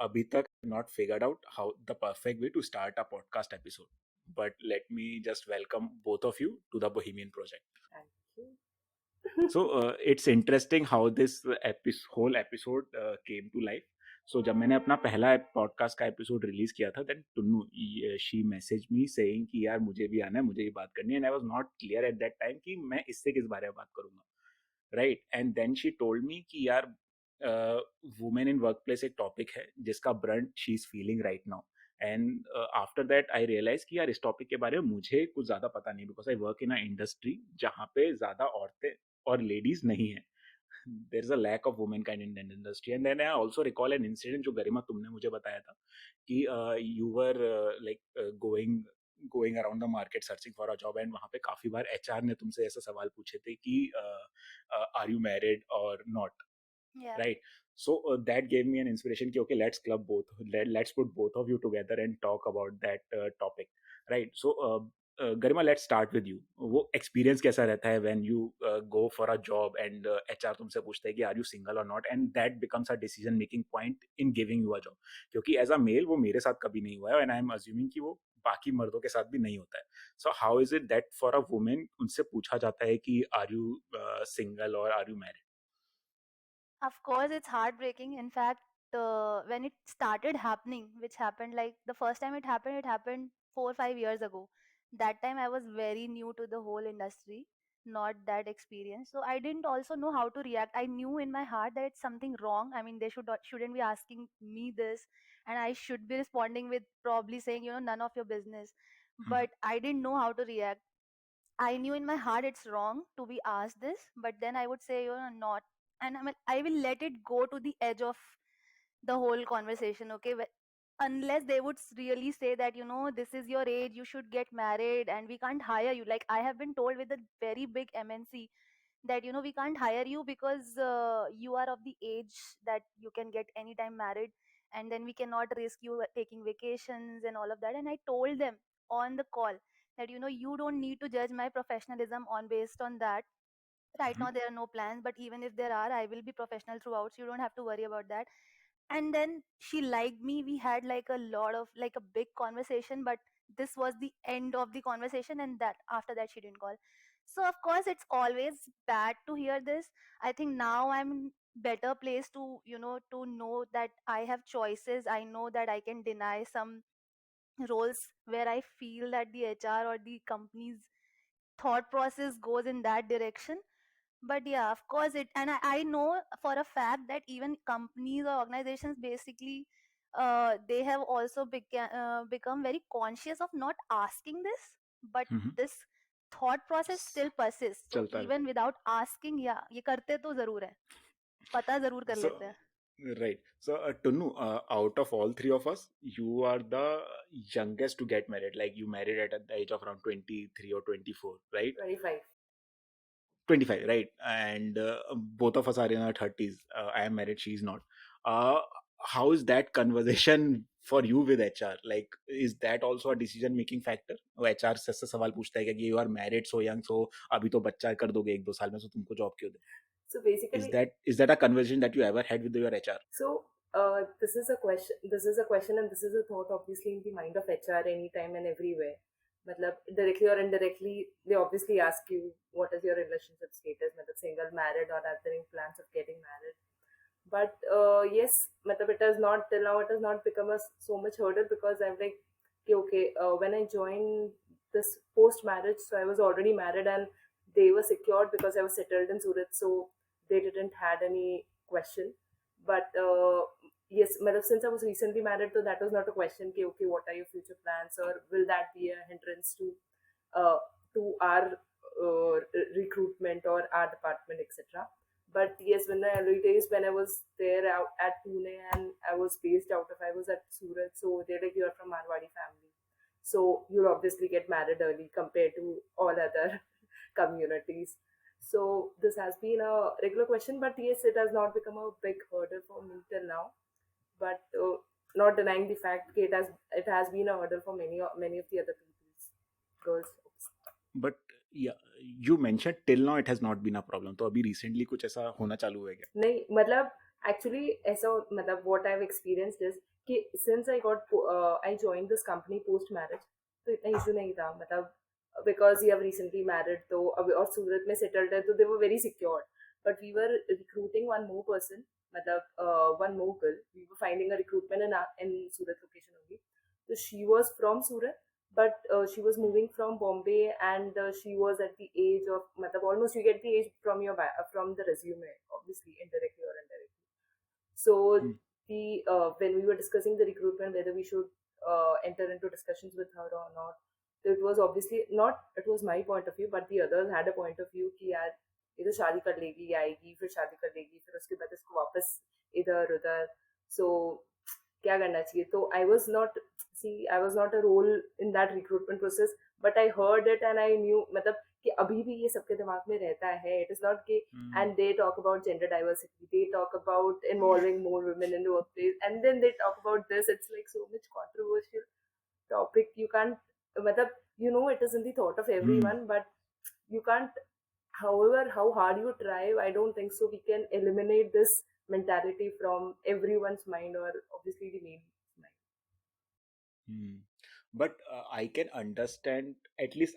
अभी तक not figured out how the perfect way to start a podcast episode. But let me just welcome both of you to the Bohemian Project. Thank you. So it's interesting how this whole episode came to life. So जब मैंने अपना पहला podcast का episode release किया था then Tunnu she message me saying कि यार मुझे भी आना है, मुझे ये बात करनी है, and I was not clear at that time कि मैं इससे किस बारे में बात करूंगा, right? And then she told me कि यार वुमेन इन वर्क प्लेस एक टॉपिक है जिसका brunt she is feeling right now. And after that I realize कि यार इस टॉपिक के बारे में मुझे कुछ ज़्यादा पता नहीं, because I work in a industry जहाँ पे ज़्यादा औरतें और लेडीज नहीं है. There is a lack of women kind in that industry. And then I also recall an incident जो गरिमा तुमने मुझे बताया था कि you were like going around the market searching for a job, and वहाँ पे काफ़ी बार एचआर ने तुमसे ऐसा सवाल पूछे थे कि आर यू मैरिड और not, Yeah. right? So that gave me an inspiration ki, okay, let's club both, let's put both of you together and talk about that topic, right? So Garima, let's start with you. वो experience कैसा रहता है when you go for a job and HR तुमसे पूछता है कि are you single or not, and that becomes a decision making point in giving you a job. क्योंकि as a male वो मेरे साथ कभी नहीं हुआ है, and I am assuming कि वो बाकी मर्दों के साथ भी नहीं होता है. So how is it that for a woman उनसे पूछा जाता है कि are you single or are you married? Of course, it's heartbreaking. In fact, when it started happening, which happened like the first time it happened 4 or 5 years ago. That time I was very new to the whole industry, not that experienced. So I didn't also know how to react. I knew in my heart that it's something wrong. I mean, they shouldn't be asking me this, and I should be responding with probably saying, none of your business. But I didn't know how to react. I knew in my heart it's wrong to be asked this, but then I would say, not. And I will let it go to the edge of the whole conversation, okay? Unless they would really say that, this is your age, you should get married, and we can't hire you. Like, I have been told with a very big MNC that, we can't hire you because you are of the age that you can get anytime married, and then we cannot risk you taking vacations and all of that. And I told them on the call that, you don't need to judge my professionalism on based on that. Right now there are no plans, but even if there are, I will be professional throughout, so you don't have to worry about that. And then she liked me. We had like a lot of like a big conversation, but this was the end of the conversation, and that after that she didn't call. So of course it's always bad to hear this. I think now I'm in better place to to know that I have choices. I know that I can deny some roles where I feel that the HR or the company's thought process goes in that direction. But yeah, of course it, and I know for a fact that even companies or organizations basically they have also become very conscious of not asking this, but this thought process still persists. So चलता even without asking, yeah, ये करते तो जरूर है, पता जरूर कर So, लेते हैं. right. So, Tunnu, out of all three of us, you are the youngest to get married. Like, you married at the age of around 23 or 24, right? 25. 25, right? And both of us are in our 30s. I am married, she's not. Uh, how is that conversation for you with HR? Like, is that also a decision making factor? वो HR से सवाल पूछता है कि you are married so young, so अभी तो बच्चा कर दोगे 1-2 साल में, so तुमको जॉब क्यों दे? So basically, Is that a conversation that you ever had with your HR? so this is a question. This is a question, and this is a thought, obviously, in the mind of HR anytime and everywhere. Matlab, directly or indirectly, they obviously ask you what is your relationship status, matlab single, married, or are there any plans of getting married. But yes, matlab it has not till now. It has not become so much hurdle because I'm like, okay, when I joined this post marriage, so I was already married and they were secured because I was settled in Surat, so they didn't had any question. But yes, since I was recently married, so that was not a question. Okay, what are your future plans, or will that be a hindrance uh, to our recruitment or our department, etc. But yes, when the early days when I was there out at Pune and I was based out of, I was at Surat, so they're like, you're from Marwadi family, so you'll obviously get married early compared to all other communities. So this has been a regular question, but yes, it has not become a big hurdle for me till now. But not denying the fact that it has been a hurdle for many of the other people's girls. But yeah, you mentioned till now it has not been a problem. तो अभी recently कुछ ऐसा होना चालू है क्या? नहीं, मतलब Actually, ऐसा मतलब what I've experienced is कि since I joined this company post marriage, तो इतना issue नहीं था मतलब, because you have recently married तो अब और सूरत में settled है, तो they were very secure. But we were recruiting one more person, मतलब one more girl. We were finding a recruitment in Surat location only. So she was from Surat, but she was moving from Bombay, and she was at the age of, matlab, almost you get the age from from the resume, obviously indirectly or indirectly. So Hmm. the when we were discussing the recruitment, whether we should enter into discussions with her or not, so it was obviously not. It was my point of view, but the others had a point of view कि यार ये तो शादी कर लेगी, आएगी फिर शादी कर लेगी, फिर उसके बाद इसको वापस इधर उधर, so क्या करना चाहिए. तो I was not a role in that recruitment process, but I heard it and I knew, मतलब कि अभी भी ये सबके दिमाग में रहता है. इट इज नॉट कि, Hmm. and they talk about gender diversity, they talk about Yeah. involving more women in the workplace, and then they talk about this. It's like so much controversial topic. You can't, matlab, it is in the thought of Hmm. everyone, but you can't, however how hard you try, I don't think so we can eliminate this mentality from everyone's mind, or obviously the main mind. Hmm. But I can understand, at least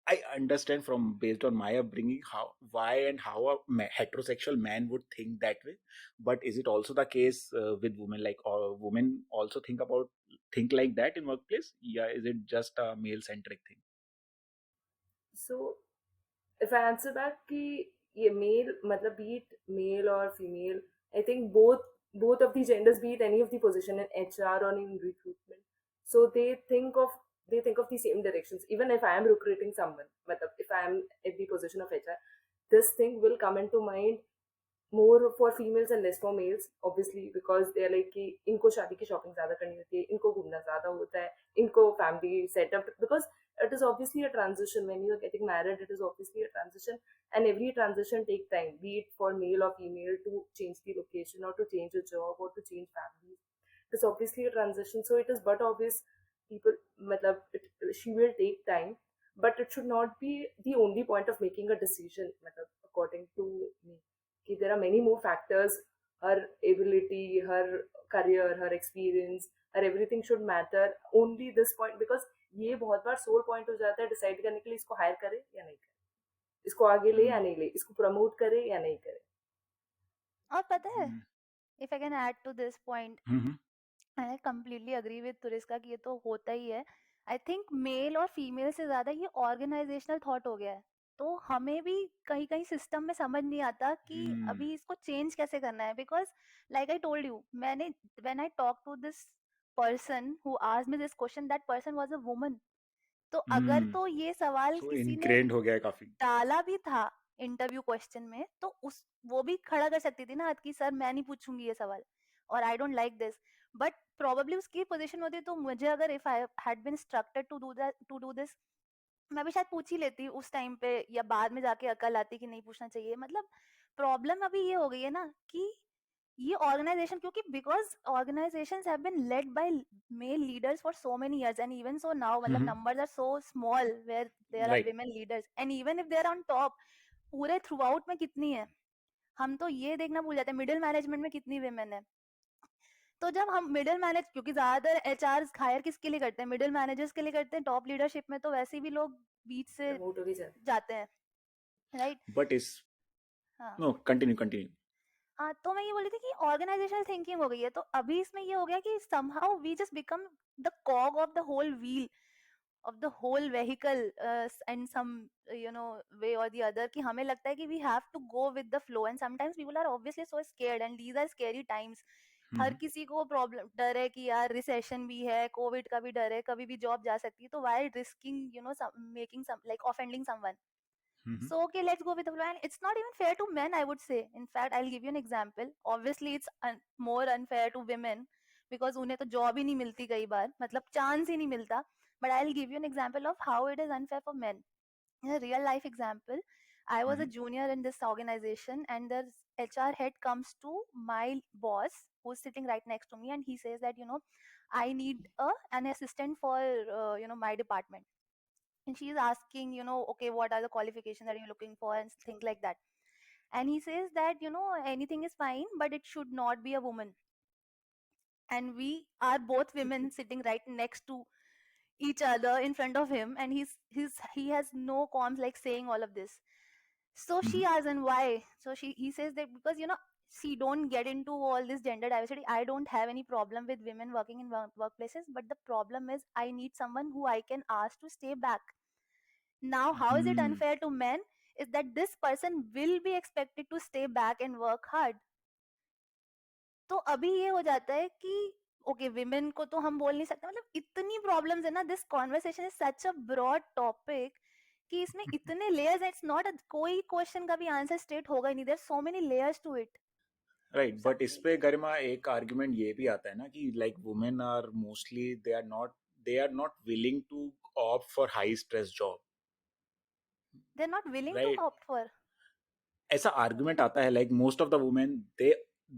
I understand from based on my upbringing how why and how a heterosexual man would think that way. But is it also the case with women? Like, women also think like that in workplace? Yeah, is it just a male centric thing? So if I answer that कि ये male, मतलब be it male or female, I think both of the genders, be it any of the position in HR or in recruitment, so they think of the same directions. Even if I am recruiting someone, मतलब if I am at the position of HR, this thing will come into mind more for females and less for males, obviously, because they are like कि इनको शादी की shopping ज्यादा करनी होती है, इनको घूमना ज्यादा होता है, इनको family setup, because it is obviously a transition. When you are getting married, it is obviously a transition, and every transition take time, be it for male or female, to change the location or to change a job or to change families. It is obviously a transition, so it is but obvious people, matlab, she will take time, but it should not be the only point of making a decision, matlab, according to me. There are many more factors. Her ability, her career, her experience, her everything should matter. Only this point, because ये बहुत बार soul point हो जाता है decide करने के लिए, इसको higher करे या नहीं करे, इसको आगे ले या Hmm. नहीं ले, इसको प्रमोट करे या नहीं करे. और पता है, Hmm. if I can add to this point, Hmm. I completely agree with Turiska कि ये तो होता ही है. आई थिंक मेल और फीमेल से ज़्यादा ये ऑर्गेनाइजेशनल थॉट हो गया है. तो हमें भी कहीं कहीं सिस्टम में समझ नहीं आता कि Hmm. अभी इसको चेंज कैसे करना है. Because like I told you, मैंने when I talk to this person who asked me this question, that person was a woman. तो अगर Hmm. तो ये सवाल So किसी ने ingrained हो गया है काफी. डाला भी था इंटरव्यू क्वेश्चन में, तो उस वो भी खड़ा कर सकती थी ना हाथ की, सर मैं नहीं पूछूंगी ये सवाल, और I don't like this. But probably उसकी पोजीशन होती तो मुझे, अगर if I had been instructed to do this, मैं भी शायद पूछ ही लेती उस टाइम पे, या बाद में जाके अकल आती कि नहीं पूछना चाहिए. मतलब प्रॉब्लम अभी ये हो गई है ना कि ये ऑर्गेनाइजेशन, क्योंकि because organizations have been led by male leaders for so many years, and even so now, मतलब Hmm. Numbers are so small where there are Right. Women leaders, and even if they are on top, पूरे throughout में कितनी है. हम तो ये देखना भूल जाते हैं मिडिल मैनेजमेंट में कितनी विमेन है. तो जब हम मिडिल मैनेज, क्योंकि ज्यादातर एचआर हायर किसके लिए करते हैं, मिडिल मैनेजर्स के लिए करते हैं. टॉप लीडरशिप में तो वैसे भी लोग बीच से प्रमोट होगी जाती. जाते हैं, राइट. But is हाँ. no, continue. हाँ, तो मैं ये बोल रही थी कि ऑर्गेनाइजेशनल थिंकिंग हो गई है, तो अभी इसमें ये हो गया कि somehow we just become the cog of the whole wheel of the whole vehicle, and some way or the other, कि हमें लगता है कि we have to go with the flow, and sometimes people are obviously so scared, and these are scary times. Her Hmm. किसी को problem डर है कि यार रिसेशन भी है, कोविड का भी डर है, कभी भी जॉब जा सकती है, तो why risking making some like offending someone. Hmm. So okay, let's go with the flow. And it's not even fair to men, I would say. In fact, I'll give you an example. Obviously, it's more unfair to women because उन्हें तो job ही नहीं मिलती कई बार, मतलब chance ही नहीं मिलता. But I'll give you an example of how it is unfair for men. In a real life example, I was a Hmm. junior in this organization, and the HR head comes to my boss, who's sitting right next to me, and he says that, I need an assistant for my department. And she is asking, okay, what are the qualifications that you're looking for, and things like that. and he says that anything is fine, but it should not be a woman. And we are both women sitting right next to each other in front of him, and he has no qualms like saying all of this. So she Mhm. asks, and why? So he says that because see, don't get into all this gender diversity. I don't have any problem with women working in workplaces, but the problem is I need someone who I can ask to stay back. Now how is it Hmm. unfair to men is that this person will be expected to stay back and work hard. तो अभी ये हो जाता है कि okay, women को तो हम बोल नहीं सकते, मतलब इतनी प्रॉब्लम्स है ना, this conversation is such a broad topic कि इसमें इतने लेयर्स है, इट्स नॉट कोई क्वेश्चन का भी आंसर स्ट्रेट होगा ही नहीं, there so many layers to it. Right, but इस सबकी. पे गरिमा एक आर्ग्यूमेंट ये भी आता है ना कि like women are mostly they are not willing to opt for high stress job, they are not willing to right? Opt for. ऐसा आर्गुमेंट आता है like most of the women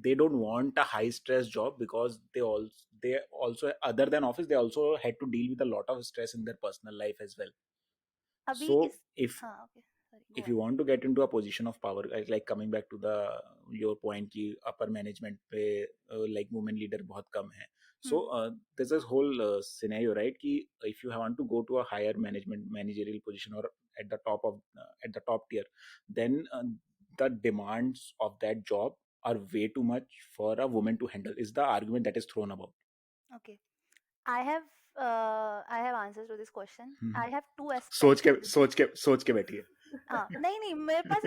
they don't want a high stress job because they also other than office they also had to deal with a lot of stress in their personal life as well. अभी So इस. if हाँ, okay, sorry, go if you ahead. want to get into a position of power, like coming back to the your point कि upper management पे like women leader बहुत कम है. So there's this whole scenario, right, कि if you want to go to a higher managerial position or at the top tier, then the demands of that job are way too much for a woman to handle is the argument that is thrown about. Okay, I have I have answers to this question. Hmm. I have two such aspects के to this. Such के सोच के बैठिए. हाँ, नहीं, नहीं, मेरे पास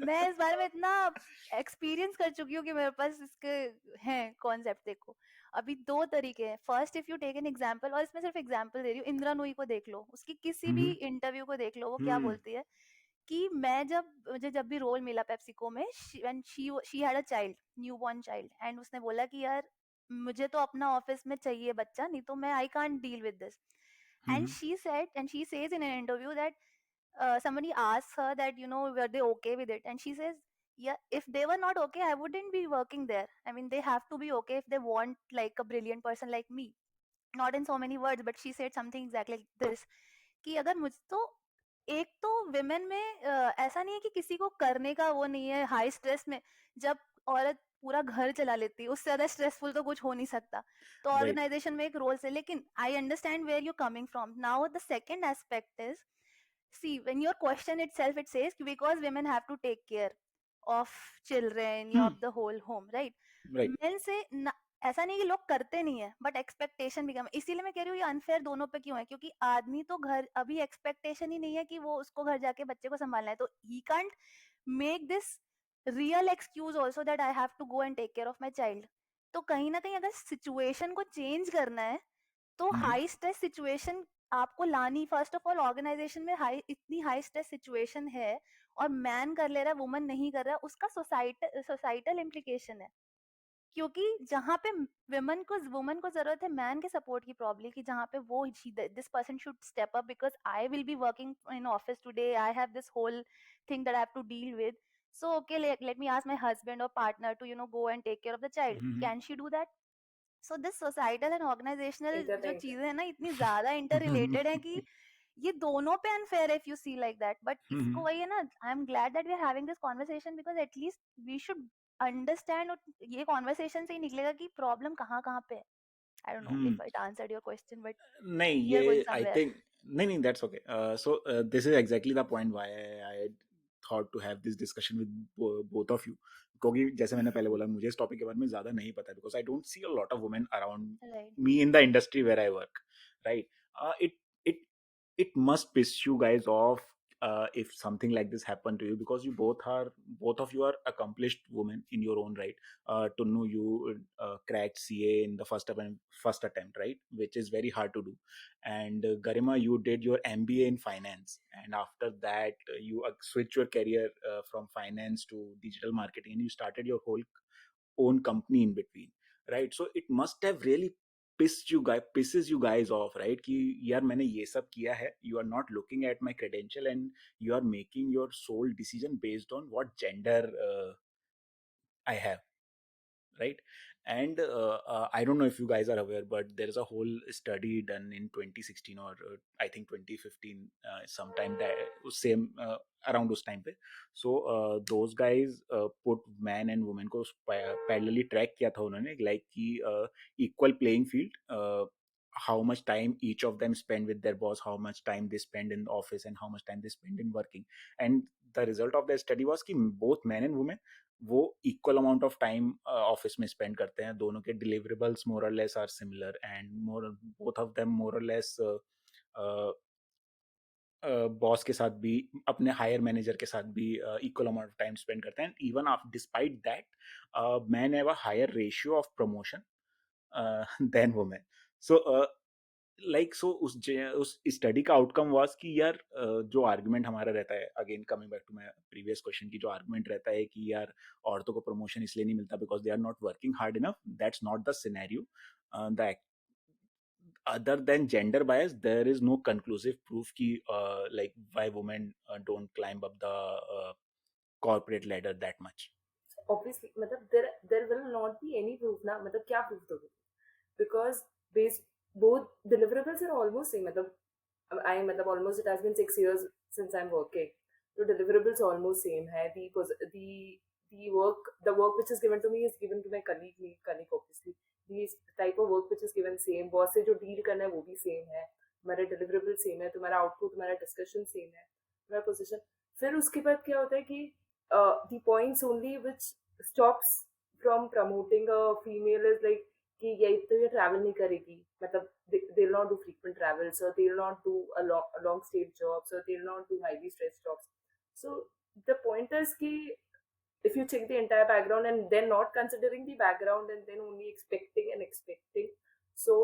मैं इस बारे में इतना एक्सपीरियंस कर चुकी हूँ कि मेरे पास इसके हैं कॉन्सेप्ट. देखो, अभी 2 तरीके हैं. First, if you take an example, और इसमें सिर्फ एग्जांपल दे रही हूँ, इंदिरा नूई को देख लो, उसकी किसी भी हम्म। इंटरव्यू को देख लो, वो क्या हम्म। बोलती है कि मुझे जब भी रोल मिला पेप्सिको में, when she had a child, newborn child, and उसने बोला कि यार मुझे तो अपना ऑफिस में चाहिए बच्चा, नहीं तो मैं I can't deal with this. Hmm. And she says in an interview that somebody asks her that were they okay with it, and she says, yeah, if they were not okay, I wouldn't be working there. I mean, they have to be okay if they want like a brilliant person like me. Not in so many words, but she said something exactly like this, कि अगर मुझ तो एक तो women में ऐसा नहीं है कि किसी को करने का वो नहीं है हाई स्ट्रेस में. जब औरत पूरा घर चला लेती है, उससे ज्यादा स्ट्रेसफुल तो कुछ हो नहीं सकता. तो राइट. ऑर्गेनाइजेशन में एक रोल से, लेकिन I understand where you coming from. Now the second aspect is, see, when your question itself, it says because women have to take care of children या of the whole home, right? Right. men से ऐसा नहीं कि लोग करते नहीं है, but expectation भी कम है. इसीलिए मैं कह रही हूँ ये अनफेयर दोनों पे क्यों है, क्योंकि आदमी तो घर अभी एक्सपेक्टेशन ही नहीं है कि वो उसको घर जाके बच्चे को संभालना है, तो he can't make this real excuse also that I have to go and take care of my child. तो कहीं ना कहीं अगर सिचुएशन को चेंज करना है, तो हाई स्ट्रेस सिचुएशन आपको लानी. फर्स्ट ऑफ ऑल, ऑर्गेनाइजेशन में इतनी हाई स्ट्रेस सिचुएशन है और मैन कर ले रहा है, वुमन नहीं कर रहा है, उसका सोसाइटल इम्प्लीकेशन है. क्योंकि जहाँ पे वुमन को जरूरत है मैन के सपोर्ट की, प्रॉब्लम कि जहाँ पे वो this person should step up because I will be working in office today, I have this whole thing that I have to deal with. So okay, let me ask my husband और partner to go and take care of the child. Can she do that? So this societal and organizational जो Interlinked. चीजें हैं ना, इतनी ज्यादा inter related है कि ये दोनों पे अनफेयर है if you see like that. But इसको वही है ना, I am glad that we are having this conversation because at least we should understand. और ये कॉन्वर्सेशन से ही निकलेगा कि प्रॉब्लम कहाँ कहाँ पे है. I don't know hmm. If it answered your question, but नहीं, वी आर गोइंग ये आई समवेयर. थिंक नहीं, नहीं, that's okay. So this is exactly the point why I thought to have this discussion with both of you, क्योंकि जैसे मैंने पहले बोला मुझे इस टॉपिक के बारे में ज़्यादा नहीं पता because I don't see a lot of women around right. Me in the industry where I work, right? It it must piss you guys off if something like this happened to you because both of you are accomplished women in your own right. Tunnu, you cracked CA in the first attempt, right, which is very hard to do. And Garima, you did your MBA in finance, and after that you switched your career from finance to digital marketing, and you started your whole own company in between, right? So it must have really pisses you guys off, right, कि यार मैंने ये सब किया है, you are not looking at my credential and you are making your sole decision based on what gender I have, right? And I don't know if you guys are aware, but there is a whole study done in 2016 or I think 2015, sometime that same around उस time पे. So those guys put man and women को parallelly track किया था उन्होंने, like कि equal playing field, how much time each of them spend with their boss, how much time they spend in the office, and how much time they spend in working. And the result of the study was कि both men and women वो equal amount of time office में spend करते हैं. दोनों के deliverables more और less are similar, and more both of them more और less boss के साथ भी, अपने हायर मैनेजर के साथ भी equal amount of time spend करते हैं. Even after despite that man have a higher ratio of promotion than women. So उस स्टडी का आउटकम वाज कि यार जो आर्गुमेंट हमारा रहता है, again coming back to my previous question, की जो आर्गुमेंट रहता है कि यार औरतों को प्रमोशन इसलिए नहीं मिलता because they are not working hard enough, that's not the scenario. The other than gender bias, there is no conclusive proof ki like why women don't climb up the corporate ladder that much. Obviously मतलब there will not be any proof ना, मतलब क्या proof दोगे? Because base both deliverables are almost same. मतलब almost it has been 6 years since I'm working, so deliverables almost same है. The work which is given to me is given to my colleague obviously. The type of work which is given same. Boss से जो deal करना है वो भी same है, हमारा deliverable same है, तुम्हारा आउटपुट, तुम्हारा डिस्कशन सेम है, तुम्हारा पोजीशन. फिर उसके बाद क्या होता है कि the points only which stops from promoting a female is like कि ये travel नहीं करेगी, मतलब they'll not do frequent travels, or they'll not do a long stay jobs, or they'll not do highly stressed jobs. So the point is कि if you check the entire background and then not considering the background and then only expecting, so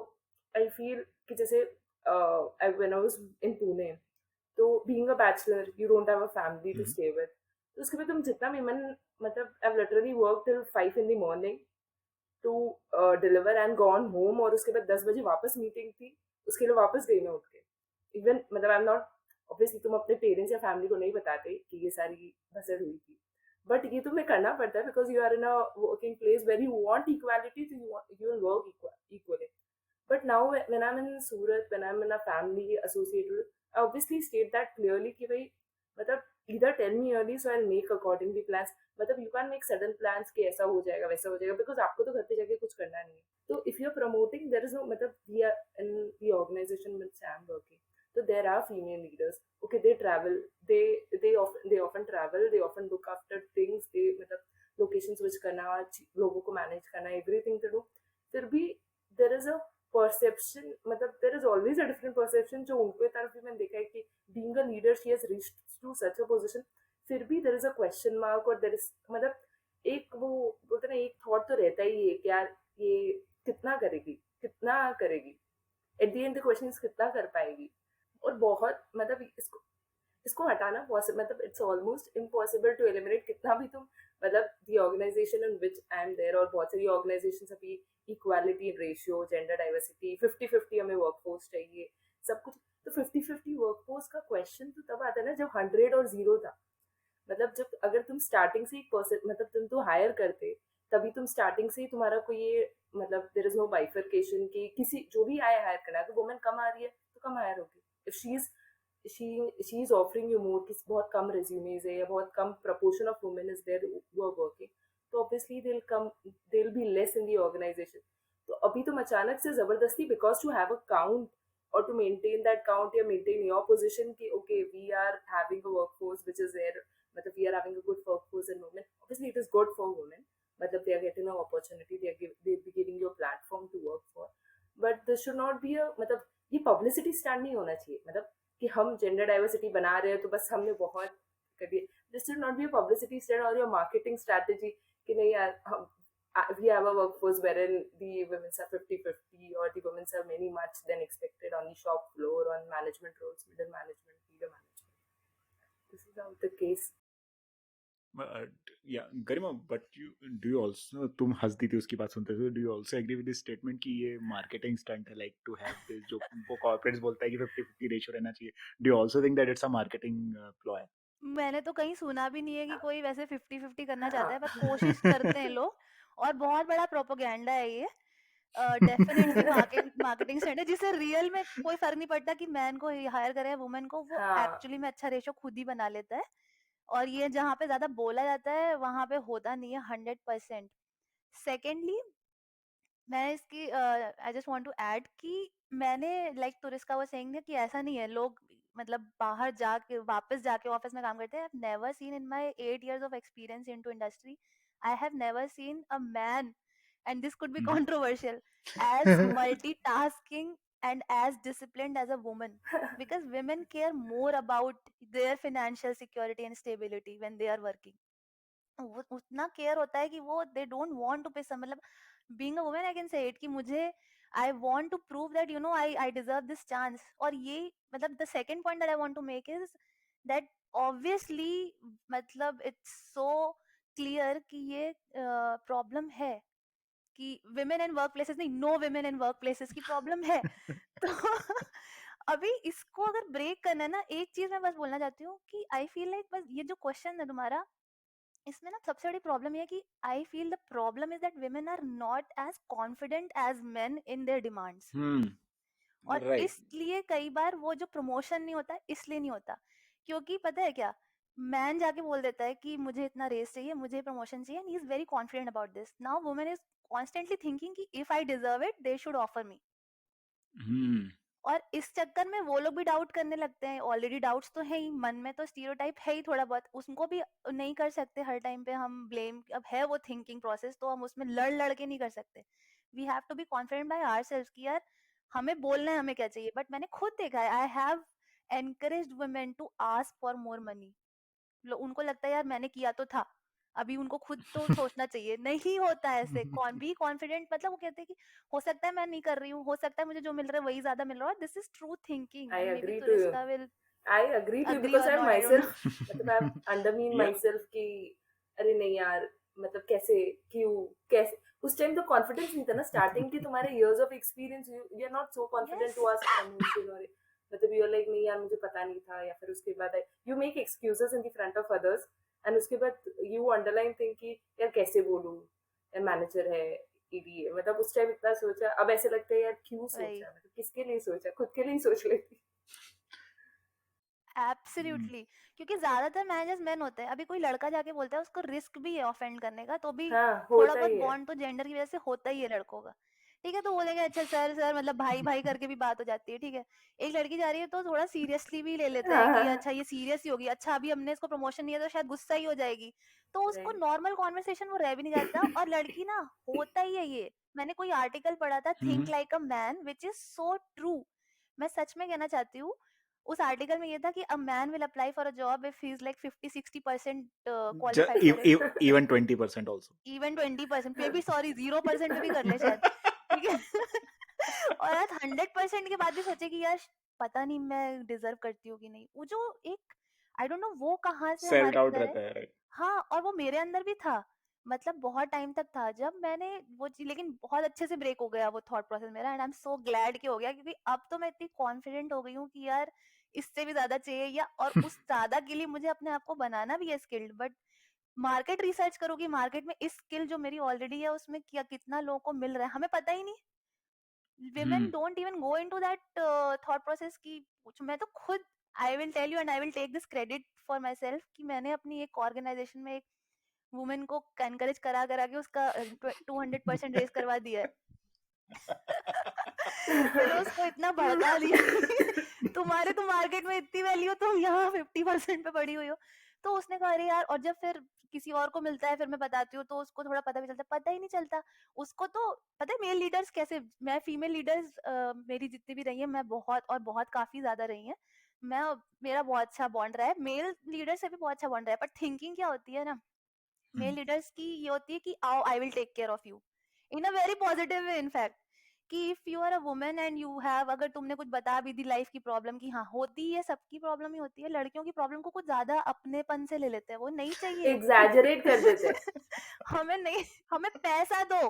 I feel कि जैसे when I was in Pune, तो being a bachelor you don't have a family to stay with, तो उसके बाद तुम जितना भी मतलब I've literally worked till 5 in the morning to deliver and gone home, और उसके बाद 10 बजे वापस मीटिंग थी, उसके लिए वापस गई मैं उठ के. इवन मतलब आई एम नॉट, ऑब्वियसली तुम अपने पेरेंट्स या फैमिली को नहीं बताते कि ये सारी बसर हुई थी, बट ये तुम्हें करना पड़ता है because you are in a working place where you want equality, तो you will work equally. But now when I'm in Surat, when I'm in a family associated, I obviously state that clearly कि भाई मतलब either tell me early so I'll make accordingly plans. मतलब you can't make sudden plans कि ऐसा हो जाएगा वैसा हो जाएगा, because आपको तो घर पे जाके कुछ करना नहीं है. तो if you're promoting, there is no, मतलब we are in the organization which I'm working, so there are female leaders. Okay, they travel, they often travel, they often look after things, they मतलब locations which करना, लोगों को manage करना, everything to do. फिर भी there is a perception, मतलब there is always a different perception जो उनके तरफ भी मैंने देखा है कि being a leader she has reached to such a position, फिर भी there is a question mark, और there is मतलब एक वो बोलते ना, एक थॉट तो रहता ही है कि यार ये कितना करेगी at the end the question is कितना कर पाएगी. और बहुत मतलब इसको हटाना मतलब it's almost impossible to eliminate, कितना भी तुम मतलब the organization in which I am there, और बहुत सारी ऑर्गेनाइजेशन अभी इक्वालिटी रेशियो, जेंडर डाइवर्सिटी, 50-50 हमें वर्कफोर्स चाहिए, सब कुछ. तो 50-50 वर्कफोर्स का क्वेश्चन तो तब आता है ना जब 100 और 0 था. मतलब जब अगर तुम स्टार्टिंग से एक पर्सन, मतलब तुम तो हायर करते, तभी तुम स्टार्टिंग से ही तुम्हारा कोई ये मतलब देयर इज नो बाइफर्केशन कि किसी जो भी आए हायर करना है, तो वुमेन कम आ रही है तो कम हायर होगी. If she is offering you more, कि बहुत कम रिज्यूमेज है या बहुत कम proportion of women is there who are working, तो obviously they will be less in the organization. तो अभी तुम अचानक से जबरदस्ती, because to have a count or to maintain that count or maintain your position ki okay we are having a workforce which is there, matlab we are having a good workforce in women, obviously it is good for women, matlab they are getting an opportunity, they be giving you a platform to work for, but this should not be a matlab ये publicity stand नहीं होना चाहिए, मतलब कि हम gender diversity बना रहे हैं तो बस हमने बहुत कर दिया. This should not be a publicity stand or your marketing strategy कि नहीं यार हम we have a workforce wherein the women are 50-50, or the women are many much than expected on the shop floor, on management roles, middle management, leader management. This is not the case. Yeah, Garima, but do you also, तुम हंस दी थी उसकी बात सुनते हुए, do you also agree with this statement कि ये marketing stunt है, like to have this, जो वो corporates बोलता है कि 50-50 ratio रहना चाहिए, do you also think that it's a marketing ploy? मैंने तो कहीं सुना भी नहीं है कि कोई वैसे 50-50 करना चाहता है, बस हाँ. कोशिश करते हैं लोग. और बहुत बड़ा प्रोपोगेंडा है ये, डेफिनेटली मार्केटिंग स्टंट है, जिससे रियल में कोई फर्क नहीं पड़ता कि मैन को हायर करे या वुमेन को, वो हाँ एक्चुअली में अच्छा रेशो खुद ही बना लेता है। और ये जहाँ पे ज्यादा बोला जाता है वहां पे होता नहीं है 100%। सेकेंडली, मैं इसकी I just want to add कि मैंने लाइक तुरिस्का वो सेइंग कि ऐसा नहीं है लोग मतलब बाहर जाके वापस जाके ऑफिस में काम करते हैं। I have never seen in my 8 years of experience into industry, I have never seen a man, and this could be controversial, as multitasking and as disciplined as a woman, because women care more about their financial security and stability when they are working. वो उतना care होता है कि वो they don't want to pay some, मतलब being a woman I can say it कि मुझे I want to prove that you know I deserve this chance. और ये मतलब the second point that I want to make is that obviously मतलब it's so clear कि ये problem है कि विमेन इन वर्क प्लेसेस नहीं, no women in work places की प्रॉब्लम है। तो अभी इसको अगर ब्रेक करना है ना, एक चीज मैं बस बोलना चाहती हूँ कि आई फील लाइक बस ये जो क्वेश्चन है तुम्हारा, इसमें ना सबसे बड़ी प्रॉब्लम ये है कि I feel the problem is that women are not as confident as men in their demands. और राइट। इसलिए कई बार वो जो प्रमोशन नहीं होता इसलिए नहीं होता, क्योंकि पता है क्या, मैन जाके बोल देता है कि मुझे इतना रेस चाहिए, मुझे प्रमोशन चाहिए, and he is very confident about this. Now women is constantly thinking कि if I deserve it they should offer me. और इस चक्कर में वो लोग भी डाउट करने लगते हैं। ऑलरेडी डाउट्स तो है ही मन में, तो स्टीरियोटाइप है ही थोड़ा बहुत, उसको भी नहीं कर सकते हर टाइम पे हम ब्लेम। अब है वो थिंकिंग प्रोसेस, तो हम उसमें लड़ के नहीं कर सकते। We have to be confident by ourselves कि यार हमें बोलना है हमें क्या चाहिए। बट मैंने खुद देखा है, I have encouraged women to ask for more money. उनको लगता है यार मैंने किया तो था, अभी उनको खुद तो सोचना चाहिए। नहीं होता है ऐसे। कौन भी कॉन्फिडेंट, मतलब वो कहते हैं कि हो सकता है मैं नहीं कर रही हूँ, हो सकता है मुझे जो मिल रहा है वही ज्यादा मिल रहा है। This is true thinking, I and maybe agree to you. Turiska will I agree to you agree because और I not, I don't myself know. मतलब I undermine या myself कि अरे नहीं यार, मतलब कैसे, क्यों, कैसे। उस टाइम तो कॉन्फिडेंस नहीं था ना, स्टार्टिंग के तुम्हारे years of experience, you are not so confident yes, to ask promotion, और मतलब यू आर लाइक नहीं यार मुझे पता नहीं था, या फिर उसके बाद you make excuses in the front of others, and उसके बाद यू अंडरलाइन थिंक कि यार कैसे बोलूँ, यार मैनेजर है, ईडी है। मतलब उस टाइम इतना सोचा, अब ऐसे लगता है यार क्यों वही सोचा, मतलब किसके लिए सोचा, खुद के लिए ही सोच लेती। एब्सोल्युटली। क्योंकि ज्यादातर मैनेजर्स मेन होते हैं। अभी कोई लड़का जाके बोलता है, उसको रिस्क भी है ऑफेंड करने का, तो भी हाँ थोड़ा होता बहुत ही है। बॉन्ड तो जेंडर की वजह से होता ही है लड़कों का। ठीक है, तो बोलेंगे अच्छा सर सर, मतलब भाई भाई करके भी बात हो जाती है। ठीक है, एक लड़की जा रही है तो थोड़ा सीरियसली भी ले लेते हैं कि हाँ अच्छा ये सीरियस ही होगी, अच्छा अभी हमने इसको प्रमोशन नहीं है तो शायद गुस्सा ही हो जाएगी। तो उसको राइट। नॉर्मल कॉन्वर्सेशन वो रह भी नहीं जाता। और लड़की ना, होता ही है ये। मैंने कोई आर्टिकल पढ़ा था, think like a man, which is so true. मैं सच में कहना चाहती हूँ, उस आर्टिकल में ये था कि a man will apply for a job if he is like 50-60% qualified for it, even 20% also. Even 20%, may be sorry 0% पे भी कर ले शायद। ठीक है। और आज 100% के बाद भी सोचे कि यार पता नहीं मैं डिजर्व करती हूँ कि नहीं। वो जो एक आई डोंट नो वो कहाँ से सेल्फ हमारे डाउट अंदर है। रहता है, राइट। हाँ, और वो मेरे अंदर भी था। मतलब बहुत टाइम तक था जब मैंने वो चीज, लेकिन बहुत अच्छे से ब्रेक हो गया वो थॉट प्रोसेस मेरा, and I am so glad कि हो गया, क्योंकि अब तो मैं इतनी कॉन्फिडेंट हो गई हूँ कि यार इससे भी ज्यादा चाहिए, या और उस ज्यादा के लिए मुझे अपने आप को बनाना भी है स्किल्ड। बट मार्केट रिसर्च करोगी, मार्केट में इस स्किल जो मेरी ऑलरेडी है उसमें क्या कितना लोगों को मिल रहा है हमें पता ही नहीं। women don't even go into that thought process की मैं तो खुद, I will tell you and I will take this credit for myself, कि मैंने अपनी एक ऑर्गेनाइजेशन में एक वुमेन को एनकरेज करा करा के उसका 200% रेस करवा दिया है। मैंने उसको इतना भड़का दिया कि तुम्हारे तो मार्केट में इतनी वैल्यू, तुम यहाँ 50% पे पड़ी हुई हो। तो उसने कहा अरे यार, और जब फिर किसी और को मिलता है फिर मैं बताती हूँ तो उसको थोड़ा पता भी चलता है, पता ही नहीं चलता उसको। तो पता है मेल लीडर्स कैसे, मैं फीमेल लीडर्स मेरी जितनी भी रही है, मैं बहुत और बहुत काफी ज्यादा रही है, मैं मेरा बहुत अच्छा बॉन्ड रहा है, मेल लीडर से भी बहुत अच्छा बॉन्ड रहा है। पर थिंकिंग क्या होती है ना मेल लीडर्स की, ये होती है कि आओ I will take care of you in a very positive way. In fact कि if you are a woman and you have, अगर तुमने कुछ बता भी दी लाइफ की प्रॉब्लम की, हाँ होती है, सबकी प्रॉब्लम ही होती है, लड़कियों की प्रॉब्लम को कुछ ज्यादा अपनेपन से ले लेते हैं, वो नहीं चाहिए। एग्जैजरेट कर देते हैं। हमें नहीं, हमें पैसा दो,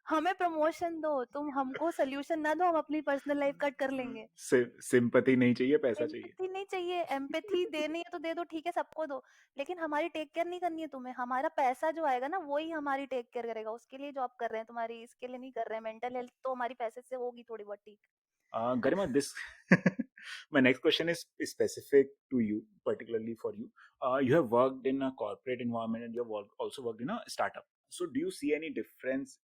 हमें प्रमोशन दो, तुम हमको सोल्यूशन ना दो, हम अपनी पर्सनल लाइफ कट कर लेंगे। सिंपैथी नहीं चाहिए, पैसा चाहिए। एम्पैथी नहीं चाहिए, एम्पैथी देनी है तो दे दो, ठीक है सबको दो, लेकिन हमारी टेक केयर नहीं करनी है तुम्हें। हमारा पैसा जो आएगा ना वही हमारी टेक केयर करेगा, उसके लिए जॉब कर रहे हैं तुम्हारी, इसके लिए नहीं कर रहे हैं। मेंटल हेल्थ तो हमारी पैसे से होगी थोड़ी बहुत ठीक। Garima, this my next question is specific to you, particularly for you. You have worked in a corporate environment and you have also worked in a startup. So, do you see any difference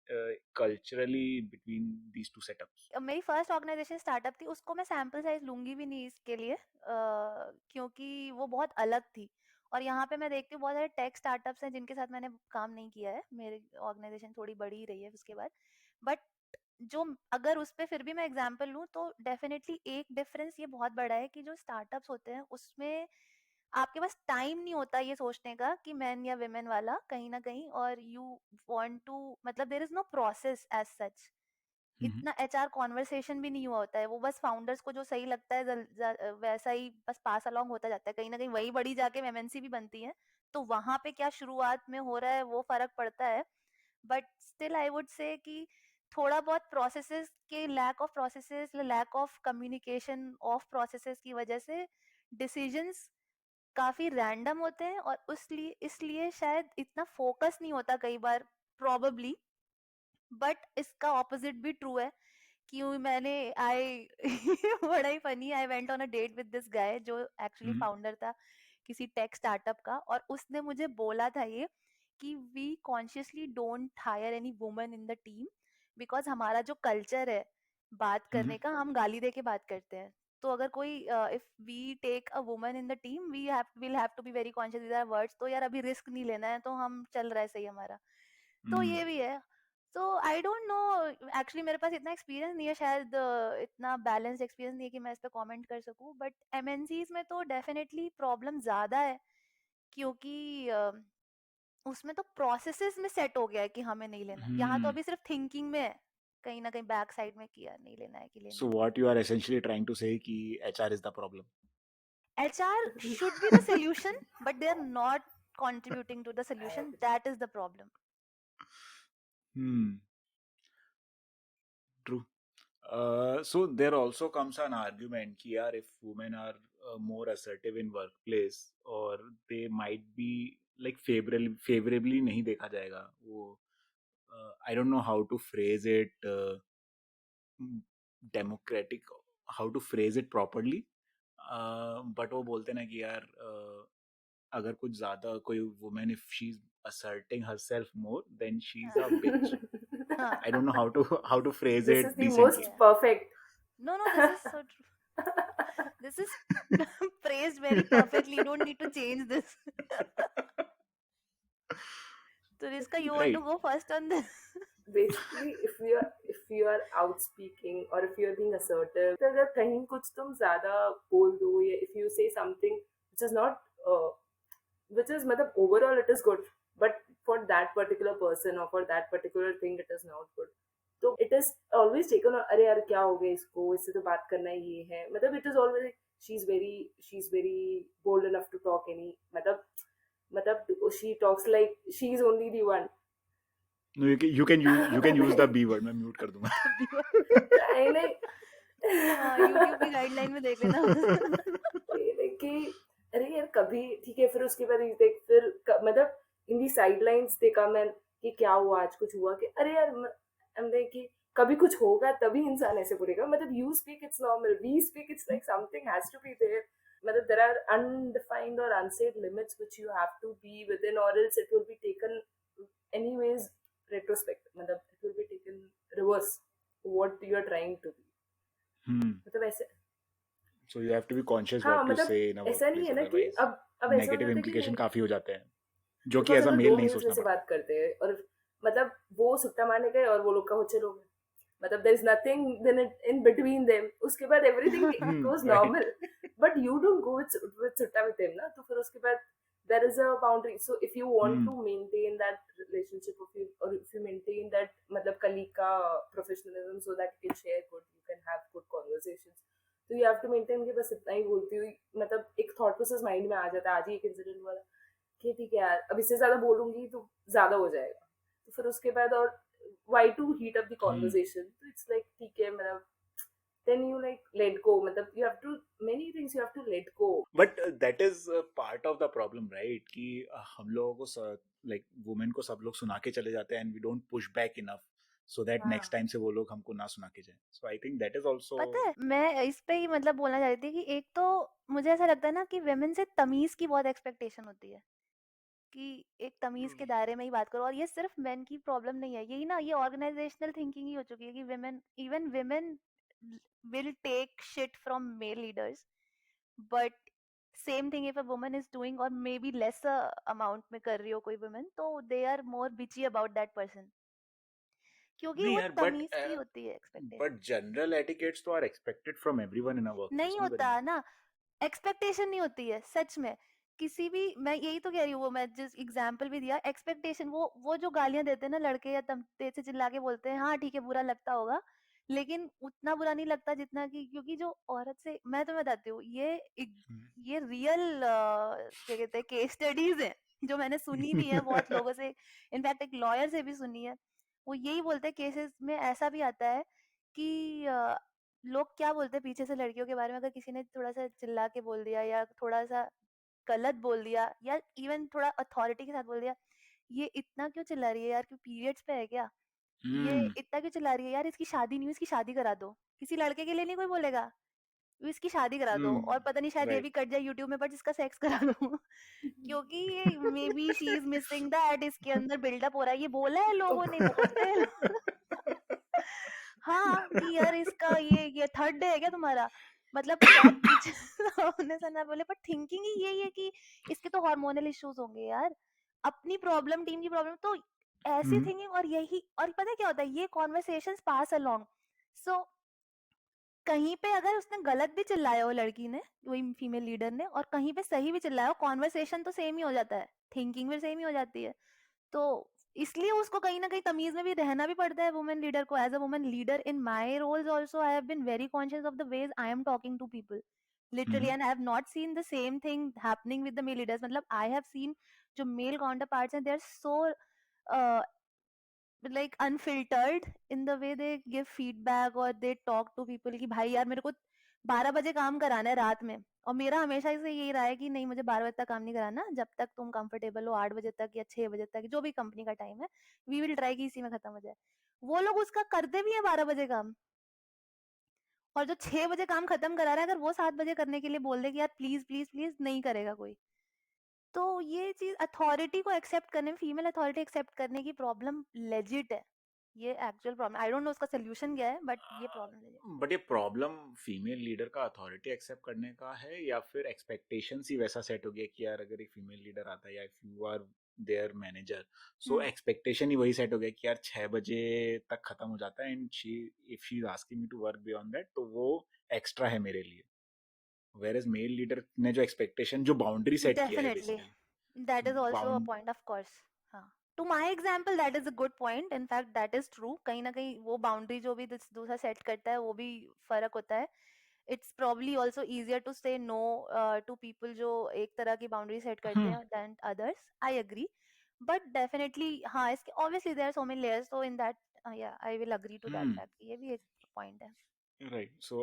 culturally between these two setups? मेरी first organisation startup थी, उसको मैं sample size लूंगी भी नहीं इसके लिए, क्योंकि वो बहुत अलग थी। और यहाँ पे मैं देखती हूँ बहुत सारे टेक स्टार्टअप्स हैं जिनके साथ मैंने काम नहीं किया है, मेरी ऑर्गेनाइजेशन थोड़ी बड़ी ही रही है उसके बाद। बट जो अगर उस पे फिर भी मैं एग्जांपल लूँ तो डेफिनेटली एक डिफरेंस ये बहुत बड़ा है कि जो स्टार्टअप्स होते हैं उसमें आपके पास टाइम नहीं होता ये सोचने का कि मैन या विमेन वाला कहीं ना कहीं, और यू वांट टू, मतलब there is no process as such. Mm-hmm. इतना एचआर कॉन्वर्सेशन भी नहीं हुआ होता है, वो बस फाउंडर्स को जो सही लगता है वैसा ही बस पास अलोंग होता जाता है। कहीं ना कहीं वही बड़ी जाके एमएनसी भी बनती है, तो वहां पे क्या शुरुआत में हो रहा है वो फर्क पड़ता है। But still I would say कि थोड़ा बहुत प्रोसेसेस के lack of processes, lack of communication of processes की वजह से डिसीजंस काफी रैंडम होते हैं, और उसलिए इसलिए शायद इतना फोकस नहीं होता कई बार, प्रोबेबली। बट इसका ऑपोजिट भी ट्रू है कि मैंने आई बड़ा ही funny, I went on a date with this guy जो एक्चुअली Mm-hmm. फाउंडर था किसी टेक स्टार्टअप का, और उसने मुझे बोला था ये कि we consciously don't hire any woman in the team, because हमारा जो कल्चर है बात Mm-hmm. करने का, हम गाली दे के बात करते हैं। तो अगर कोई if we take a woman in the team we have will have to be very conscious with our words, तो यार अभी रिस्क नहीं लेना है, तो हम चल रहा है सही हमारा। तो Mm-hmm. ये भी है। सो आई डोंट नो, एक्चुअली मेरे पास इतना एक्सपीरियंस नहीं है, शायद इतना बैलेंस्ड एक्सपीरियंस नहीं है कि मैं इस पे कमेंट कर सकूं। बट एमएनसीज में तो डेफिनेटली प्रॉब्लम ज्यादा है, क्योंकि उसमें तो प्रोसेसेस में सेट हो गया है कि हमें नहीं लेना। यहाँ तो Hmm. अभी सिर्फ थिंकिंग में है, कहीं ना कहीं बैक साइड में किया नहीं लेना है कि लेना So, है। what you are essentially trying to say कि HR is the problem. HR should be the solution, but they are not contributing to the solution, that is the problem. Hmm. True. So there also comes an argument कि यार if women are more assertive in workplace or they might be like favorably नहीं देखा जाएगा वो, I don't know how to phrase it, democratic, how to phrase it properly, but वो बोलते ना कि यार अगर कुछ ज्यादा कोई woman if she's asserting herself more then she's a bitch. हाँ, I don't know how to phrase This is it the most decently. yeah. perfect. No, this is so true. This is praised very perfectly. You don't need to change this. So, Riska, you want to Right. go first on this? Basically, if you are outspeaking or if you are being assertive, तो अगर कहीं कुछ तुम ज़्यादा बोल दो या if you say something which is not which is मतलब overall it is good, but for that particular person or for that particular thing it is not good. तो it is always taken, अरे यार क्या हो गया इसको, इससे तो बात करना ही ये है, मतलब it is always she's very bold enough to talk any, मतलब she talks like she is only the one. No, you can use the B word. मैं म्यूट कर दूंगा. नहीं YouTube की गाइडलाइन में देख लेना. कि अरे यार कभी ठीक है, फिर उसके बाद देख फिर मतलब इन दी साइडलाइंस देखा मैं कि क्या हुआ, आज कुछ हुआ कि अरे यार हमने कि कभी कुछ होगा तभी इंसान ऐसे बोलेगा, मतलब you speak it's normal, we speak it's like something has to be there, मतलब देयर आर अनडिफाइंड और unsaid limits which you have to be within और else it will be taken anyways retrospect, मतलब it will be taken reverse what you are trying to be, मतलब ऐसे। So you have to be conscious हाँ what you मतलब say in a ऐसा नहीं workplace, है ना कि otherwise अब ऐसा हो negative जाता है कि implication नहीं, काफी हो जाते हैं जो कि बिकॉज एज अ अगर मेल दो नहीं मेल्स सोचना जैसे पड़ता. बात करते हैं और मतलब वो सुट्टा मारने गए और वो लोग का हो चलो, मतलब there is nothing then in between them, उसके बाद everything goes Right. Normal, but you don't go with सुट्टा विद देम ना, तो फिर उसके बाद there is a boundary. So if you want to maintain that relationship or if you maintain that मतलब colleague का professionalism so that you can share good, you can have good conversations, तो you have to maintain कि बस इतना ही बोलती हुई, मतलब एक thought process mind में आ जाता है, आज ही एक incident हुआ कि ठीक है यार अब इससे ज्यादा बोलूंगी तो ज्यादा हो जाएगा, तो फिर उसके बाद और why to heat up the conversation? So it's like ठीक है मतलब then you like let go, मतलब you have to, many things you have to let go. But that is part of the problem right कि हम लोगों को like women को सब लोग सुना के चले जाते हैं and we don't push back enough so that हाँ नेक्स्ट टाइम से वो लोग हमको ना सुना के जाए. So I think that is also. पता है मैं इस पे ही मतलब बोलना चाह रही थी कि एक तो मुझे ऐसा लगता है ना कि वेमेन से तमीज की बहुत एक्सपेक्टेशन होती है कि एक तमीज के दायरे में ही बात करो, और ये सिर्फ मेन की प्रॉब्लम नहीं है, यही ना ये ऑर्गेनाइजेशनल थिंकिंग ही हो चुकी है कि women, even women will take shit from male leaders, but same thing if a woman is doing और मे बी लेस अमाउंट में कर रही हो कोई वुमन, तो दे आर मोर बिची अबाउट दैट पर्सन, क्योंकि नहीं वो यार तमीज की होती है एक्सपेक्टेशन. बट जनरल एटिकेट्स तो are expected from everyone in a workplace, नहीं नो होता गरिमा. ना, एक्सपेक्टेशन नहीं होती है सच में किसी भी, मैं यही तो कह रही हूँ, वो मैं जिस एग्जाम्पल भी दिया एक्सपेक्टेशन, वो जो गालियां देते हैं ना लड़के या तम तेज से चिल्ला के बोलते हैं, हाँ ठीक है बुरा लगता होगा, लेकिन उतना बुरा नहीं लगता जितना कि, क्योंकि जो औरत से, मैं तुम्हें बताती हूँ ये रियल क्या कहते हैं केस स्टडीज है जो मैंने सुनी भी है बहुत लोगों से, इनफैक्ट एक लॉयर से भी सुनी है. वो यही बोलते हैं केसेस में ऐसा भी आता है कि लोग क्या बोलते हैं पीछे से लड़कियों के बारे में, अगर किसी ने थोड़ा सा चिल्ला के बोल दिया या थोड़ा सा गलत बोल दिया या इवन थोड़ा अथॉरिटी के साथ बोल दिया, ये इतना क्यों चिल्ला रही है यार, क्यों पीरियड्स पे है क्या, ये इतना क्यों चिल्ला रही है यार, इसकी शादी नहीं हुई, इसकी शादी करा दो. किसी लड़के के लिए नहीं कोई बोलेगा, इसकी शादी करा दो, और पता नहीं शायद ये भी राइट. कट जाए यूट्यूब में, बट इसका सेक्स करा दो. क्योंकि ये may be she is missing that, इसके अंदर बिल्डअप हो रहा है, ये बोला है लोगों ने, बोलते हैं हाँ कि यार इसका ये थर्ड डे है क्या तुम्हारा, मतलब शायद पीछे सामने से ना बोले, पर थिंकिंग ही यही है कि इसके तो हार्मोनल इश्यूज होंगे यार, अपनी प्रॉब्लम टीम की प्रॉब्लम, तो ऐसी थिंकिंग, और यही, और पता है क्या होता है, ये कॉन्वर्सेशंस पास अलोंग. सो कहीं पे अगर उसने गलत भी चिल्लाया हो लड़की ने, वही फीमेल लीडर ने, और कहीं पे सही भी चिल्लाया हो, कॉन्वर्सेशन तो सेम ही हो जाता है, थिंकिंग भी सेम ही हो जाती है. तो इसलिए उसको कहीं ना कहीं तमीज में भी रहना भी पड़ता है वुमेन लीडर को. As a women leader in my roles also I have been very conscious of the ways I am talking to people literally, and I have not seen the same thing happening with the male leaders. मतलब I have seen जो male counterparts हैं, they are so like unfiltered in the way they give feedback or they talk to people कि भाई यार मेरे को 12 बजे काम कराना है रात में, और मेरा हमेशा से यही रहा है कि नहीं मुझे 12 बजे तक काम नहीं कराना, जब तक तुम कंफर्टेबल हो 8 बजे तक या 6 बजे तक जो भी कंपनी का टाइम है, वी विल ट्राई कि इसी में खत्म हो जाए. वो लोग उसका करते भी है 12 बजे काम, और जो 6 बजे काम खत्म करा रहा है, अगर वो 7 बजे करने के लिए बोल दे कि यार प्लीज प्लीज प्लीज, नहीं करेगा कोई. तो ये चीज अथॉरिटी को एक्सेप्ट करने में, फीमेल अथॉरिटी एक्सेप्ट करने की प्रॉब्लम लेजिट है, ये actual problem. I don't no उसका सोल्यूशन क्या है, बट ये प्रॉब्लम लेजिट. बट ये प्रॉब्लम फीमेल लीडर का अथॉरिटी एक्सेप्ट करने का है या फिर एक्सपेक्टेशंस ही वैसा सेट हो गया कि यार अगर एक फीमेल लीडर आता है या if you are there manager, so expectation ही वही सेट हो गया कि यार 6 बजे तक खत्म हो जाता है and she if she is asking me to work beyond that तो वो एक्स्ट्रा है मेरे लिए. वेयर एज मेल लीडर ने जो एक्सपेक्टेशन जो बाउंड्री सेट किया है definitely basically. That is also a bound. Point of course. हाँ, to my example that is a good point, in fact that is true. कहीं ना कहीं वो बाउंड्री जो भी दूसरा सेट करता है वो भी फर्क होता है. It's probably also easier to say no to people जो एक तरह की बाउंड्री सेट करते हैं than others. I agree, but definitely हाँ, इसके obviously there are so many layers, तो इन दैट या I will agree to that fact, ये भी एक पॉइंट है. Right. So,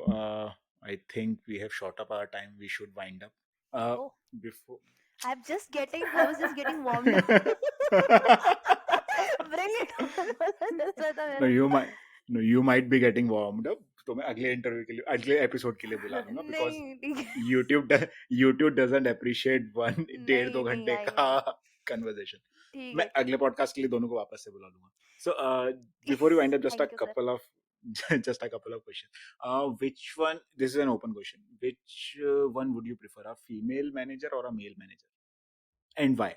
I think we have shot up our time. We should wind up. Oh, Before. I was just getting warmed up. Bring it on. That's what No, मेरा. you might be getting warmed up. तो मैं अगले interview के लिए अगले episode के लिए बुला लूंगा बिकॉज नहीं ठीक है. यूट्यूब डजंट अप्रिशिएट वन डेढ़ दो नहीं नहीं घंटे आई का नो. कन्वर्सेशन. ठीक मैं है ठीक अगले है. पॉडकास्ट के लिए दोनों को वापस से बुला लूंगा. So before you wind up just a thank you sir. couple of just a couple of questions. Which one? This is an open question. Which one would you prefer, a female manager or a male manager, and why?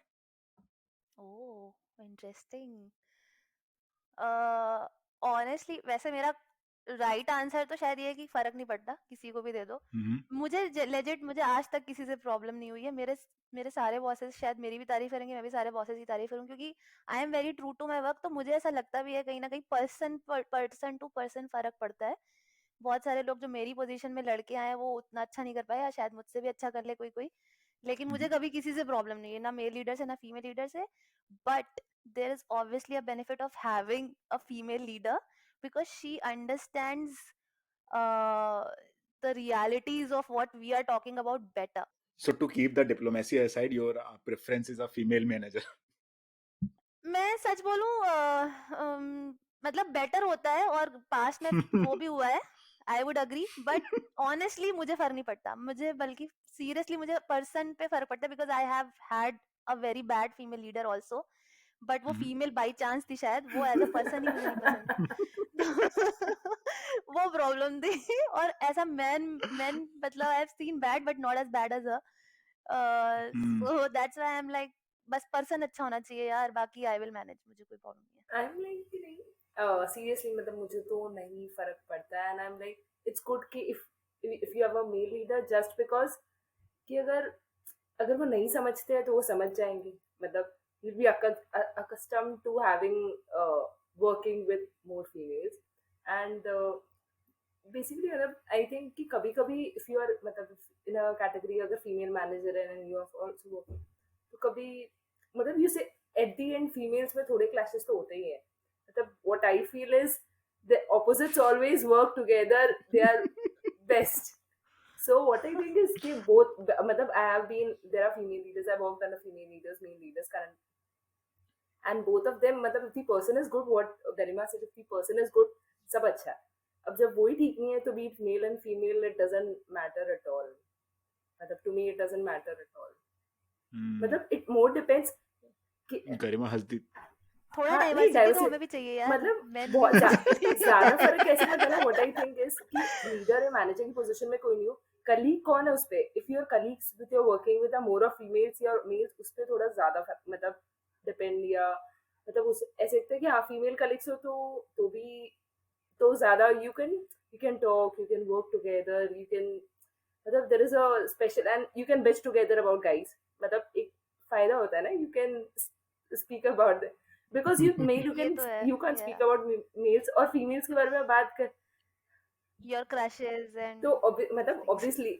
Oh interesting. Honestly वैसे मेरा right answer तो शायद ये है कि फर्क नहीं पड़ता, किसी को भी दे दो. मुझे लेजिट मुझे आज तक किसी से प्रॉब्लम नहीं हुई है. मेरे सारे बॉसेस शायद मेरी भी तारीफ करेंगे, मैं भी सारे बॉसेस की तारीफ करूँ, क्योंकि I am very true to my work. तो मुझे ऐसा लगता भी है कहीं ना कहीं पर्सन टू पर्सन फर्क पड़ता है. बहुत सारे लोग जो मेरी पोजीशन में लड़के आए वो उतना अच्छा नहीं कर पाए, या शायद मुझसे भी अच्छा कर ले कोई कोई, लेकिन मुझे कभी किसी से प्रॉब्लम नहीं है, ना मेल लीडर से ना फीमेल लीडर से. But there is obviously a benefit of having a female leader because she understands uh, the realities of what we are talking about better. So to keep the diplomacy aside, your preference is a female manager. मैं सच बोलूं मतलब better होता है और past में वो भी हुआ है, I would agree, but honestly मुझे फर्क नहीं पड़ता, मुझे बल्कि सीरियसली मुझे पर्सन पे फर्क पड़ता है because I have had a very bad female leader also, but वो फीमेल बाई चांस थी शायद, वो एज अ पर्सन ही मुझे नहीं पसंद था वो प्रॉब्लम थी और ऐसा मैन मैन मतलब I have seen bad but not as bad as so that's why I am like बस पर्सन अच्छा होना चाहिए यार, बाकी आई विल मैनेज, मुझे कोई प्रॉब्लम नहीं है। आई एम लाइक कि नहीं, सीरियसली मतलब मुझे तो नहीं फर्क पड़ता है, and I am like it's good कि if you have a male leader, just because कि अगर वो नहीं समझते हैं तो वो समझ जाएंगे, मतलब you'll be accustomed to having working with more females, and basically मतलब I think कि कभी कभी if you are मतलब in a category अगर female manager है and you are also working, तो कभी मतलब you say at the end females में थोड़े clashes तो होते ही हैं, मतलब what I feel is the opposites always work together, they are best. So what I think is कि both मतलब I have been, there are female leaders, I worked under female leaders, male leaders current, and both of them मतलब if the person is good, what Garima said, if the person is good सब अच्छा है, अब जब वही ठीक नहीं है तो be it male and female, it doesn't matter at all, मतलब to me it doesn't matter at all, मतलब it more depends कि गरिमा हंसती थोड़ा हाँ नहीं डाइवर्सिटी तो डाइवर्सिटी हमें भी चाहिए यार, मतलब men बहुत भी ज्यादा फर्क कैसे पता ना, व्हाट आई थिंक इज कि लीडर है, मैनेजर की पोजीशन में कोई नहीं हो, कलीग कौन है उस पे, if your colleagues with your working with a more of females या मेल्स, उस पे थोड़ा ज्यादा मतलब डिपेंड, या मतलब उस ऐसे लगता है कि हाँ फीमेल कलीग्स हो तो भी तो ज्यादा you can talk, you can work together, you can मतलब there is a special and you can bitch together about guys, मतलब एक फायदा होता है ना, you can speak about them because you male ये तो है, you can't speak yeah, about males और females के बारे में बात कर, your crushes and तो these मतलब things. obviously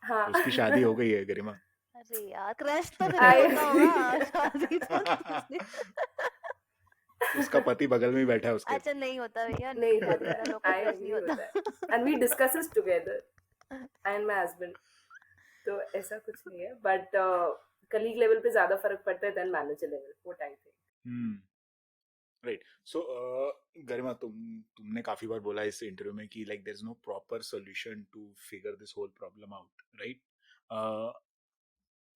हाँ उसकी शादी हो गई है गरिमा। अरे यार क्रश तो फिर भी I होता होगा, शादी तो नहीं। उसका पति बगल में ही बैठा है उसके। अच्छा नहीं होता भैया, नहीं नहीं होता शादीशुदा है, लोग का I क्रश नहीं agree होता है, होता। and we discuss this together, I and my husband, तो ऐसा कुछ नहीं है, बट कलीग लेवल पे ज्यादा फर्क पड़ता है than manager level, what I think. Right. So Garima, तुमने काफी बार बोला इस इंटरव्यू में कि like there is no proper solution to figure this whole problem out, right?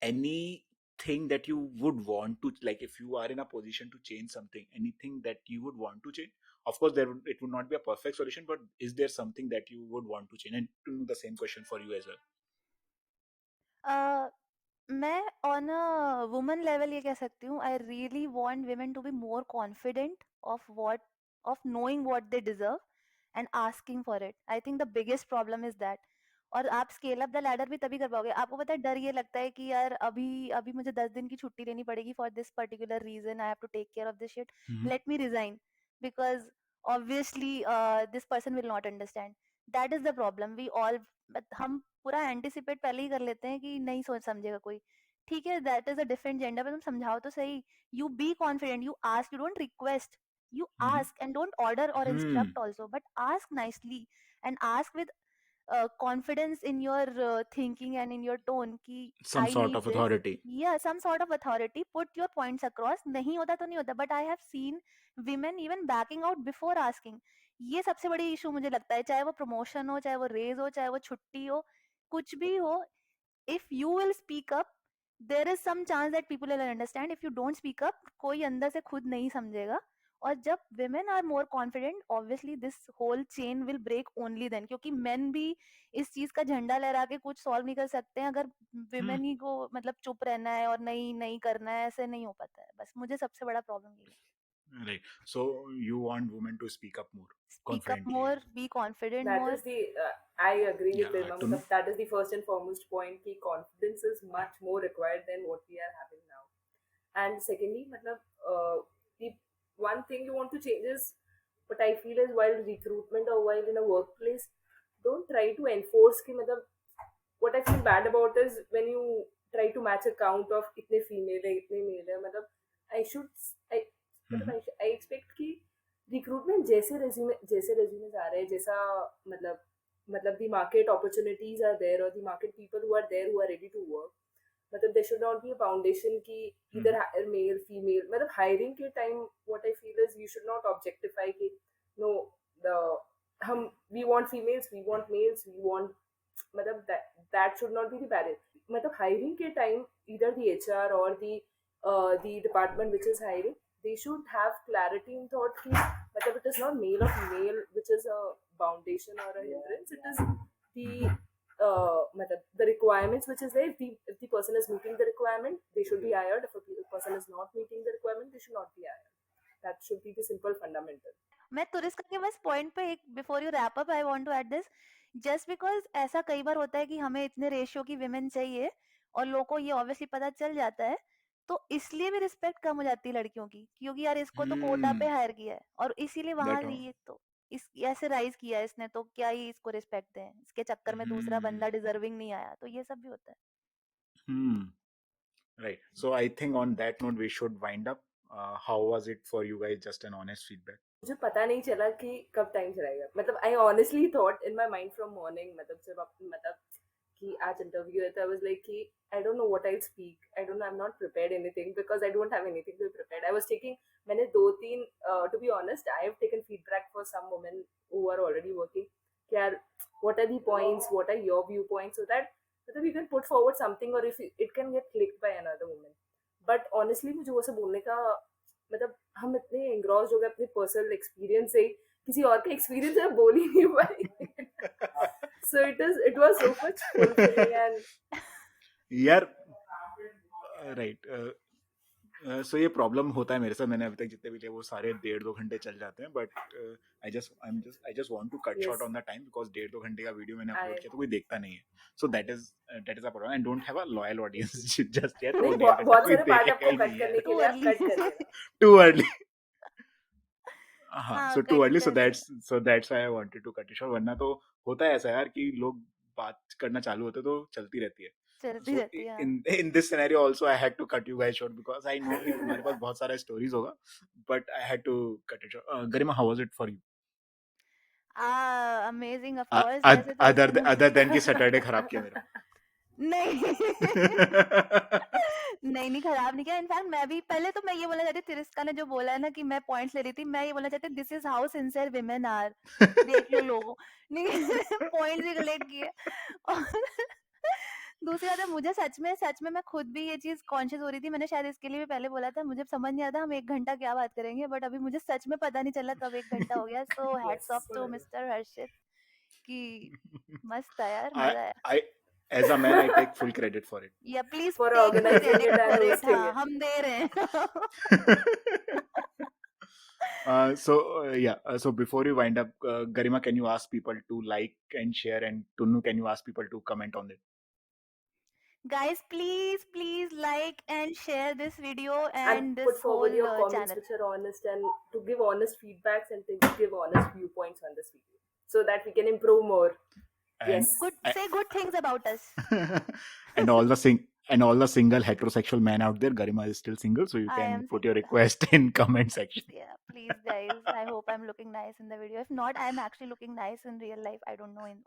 Anything that you would want to, like if you are in a position to change something, anything that you would want to change? Of course it would not be a perfect solution, but is there something that you would want to change? And to know the same question for you as well. मैं on a woman level ये कह सकती हूँ, I really want women to be more confident of knowing what they deserve and asking for it. I think the biggest problem is that. और आप scale up the ladder भी तभी कर पाओगे। आपको पता है डर ये लगता है कि यार अभी अभी मुझे 10 दिन की छुट्टी लेनी पड़ेगी for this particular reason, I have to take care of this shit, let me resign, because obviously this person will not understand. That is the problem. We all हम पूरा एंटिसिपेट पहले ही कर लेते हैं कि नहीं सोच समझेगा कोई। ठीक है, that is a different gender, पर तुम समझाओ तो सही। You be confident, you ask, you don't request, you ask and don't order or instruct also, but ask nicely and ask with confidence in your thinking and in your tone ki Some I sort need of this, authority. yeah, some sort of authority, put your points across। नहीं होता तो नहीं होता, but I have seen women even backing out before asking। ये सबसे बड़ी issue मुझे लगता है, चाहे वो प्रमोशन हो, चाहे वो रेज हो, चाहे वो छुट्टी हो, कुछ भी हो। if you will speak up, there is some chance that people will understand। if you don't speak up, कोई अंदर से खुद नहीं समझेगा। और जब women are more confident, obviously this whole chain will break only then, क्योंकि men भी इस चीज का झंडा लहरा के कुछ सॉल्व नहीं कर सकते हैं अगर women ही को मतलब चुप रहना है और नहीं नहीं करना है, ऐसे नहीं हो पाता है। बस मुझे सबसे बड़ा प्रॉब्लम ये है। Right. So you want women to speak up more Speak up confidently. more, be confident That more। is the I agree with Yeah, Garima, to मतलब that is the first and foremost point कि confidence is much more required than what we are having now, and secondly मतलब the one thing you want to change is what I feel is while recruitment or while in a workplace, don't try to enforce कि मतलब what I feel bad about is when you try to match a count of इतने female है इतने male है, मतलब I should I मतलब I expect कि recruitment जैसे रेज्यूमे आ रहे हैं, जैसा मतलब the market opportunities are there और the market people who are there who are ready to work, मतलब there should not be a foundation की इधर मेल फीमेल, मतलब हायरिंग के time what I feel is you should not objectify कि no the हम we want females, we want males, we want, मतलब that should not be the barrier. मतलब hiring के time either the HR or the department which is hiring, they should have clarity in thought कि मतलब it is not male or female which is a foundation or a hindrance, it is the मतलब the requirements which is there. If the person is meeting the requirement, they should be hired. If a person is not meeting the requirement, they should not be hired. That should be the simple fundamental. मैं तुरिस्का के बस point पे एक before you wrap up I want to add this, just because ऐसा कई बार होता है कि हमें इतने रेशियो की विमेन चाहिए और लोगों को ये ऑब्वियसली पता चल जाता है, तो इसलिए भी रिस्पेक्ट कम हो जाती है लड़कियों की, क्योंकि यार इसको तो कोटा पे हायर किया है और इसीलिए वहां That ये तो इस ऐसे राइज किया है इसने, तो क्या ही इसको रिस्पेक्ट दें, इसके चक्कर में दूसरा बंदा डिजर्विंग नहीं आया, तो ये सब भी होता है। Right. So I think on that note we should wind up. How was it for you guys? Just an honest feedback. मुझे पता नहीं चला कि कब टाइम चलाएगा, मतलब I honestly thought in my mind from morning, मतलब जब मतलब कि आज इंटरव्यू है तो आई वाज लाइक कि I don't know what I speak, I don't know, I am not prepared anything because I don't have anything to be prepared. I was taking, मैंने दो तीन, to be honest I have taken feedback for some women who are already working कि यार what are the points, what are your view points, so that मतलब you can put forward something और if it can gate clicked by another woman. But honestly मुझे वो सब बोलने का मतलब हम इतने एंग्रॉस्ड हो गए अपने पर्सनल एक्सपीरियंस से, किसी और का एक्सपीरियंस है बोल ही नहीं पाए। So it was so much fulfilling and यार राइट। सो ये प्रॉब्लम होता है मेरे साथ, मैंने अभी तक जितने भी लिए वो सारे 1.5-2 घंटे चल जाते हैं, but I just want to cut short on the time because 1.5-2 घंटे का वीडियो मैंने अपलोड किया तो कोई देखता नहीं है, so that is a problem and don't have a loyal audience just yet. नहीं, बहुत सारे पार्ट आपको कट करने के लिए आप कट कर देना। Too early. हाँ, हाँ, so too कट early, कर दे। so that's why I wanted to cut it short. वरना तो होता है ऐसा यार कि लोग बात करना चालू होते तो चलती रहती है। चलती So रहती है। in this scenario also I had to cut you guys short because I know कि तुम्हारे पास बहुत सारा stories होगा, but I had to cut it short. Garima, how was it for you? Amazing of course, वैसे तो Other than कि Saturday खराब किया मेरा। नहीं नहीं खराब नहीं किया। इनफैक्ट मैं भी पहले तो मैं ये बोलना चाहती, तिरस्का ने जो बोला है ना कि मैं पॉइंट्स ले रही थी, मैं ये बोलना चाहती this is how sincere women are. देख लो लोगों नहीं पॉइंट्स ही रिलेट किए। और दूसरी बात है, मुझे सच में मैं खुद भी ये चीज कॉन्शियस हो रही थी, मैंने शायद इसके लिए भी पहले बोला था, मुझे समझ नहीं आता हम 1 घंटा क्या बात करेंगे, बट अभी मुझे सच में पता नहीं चला कब 1 घंटा हो गया। So hats off to mister Harshit कि मस्त था यार, मजा आया। As a man, I take full credit for it. Yeah, please For take the organizing credit it and for it. hosting हाँ, it. हम दे रहे हैं। So before you wind up, Garima, can you ask people to like and share, and Tunnu, can you ask people to comment on it? Guys, please like and share this video and and put this forward whole your comments channel. which are honest, and to give honest feedbacks and to give honest viewpoints on this video so that we can improve more. And Yes. Say good things about us. and all the single heterosexual men out there, Garima is still single, so you I can am put your single. request in comment section. Yeah, please guys. I hope I'm looking nice in the video. If not, I'm actually looking nice in real life. I don't know in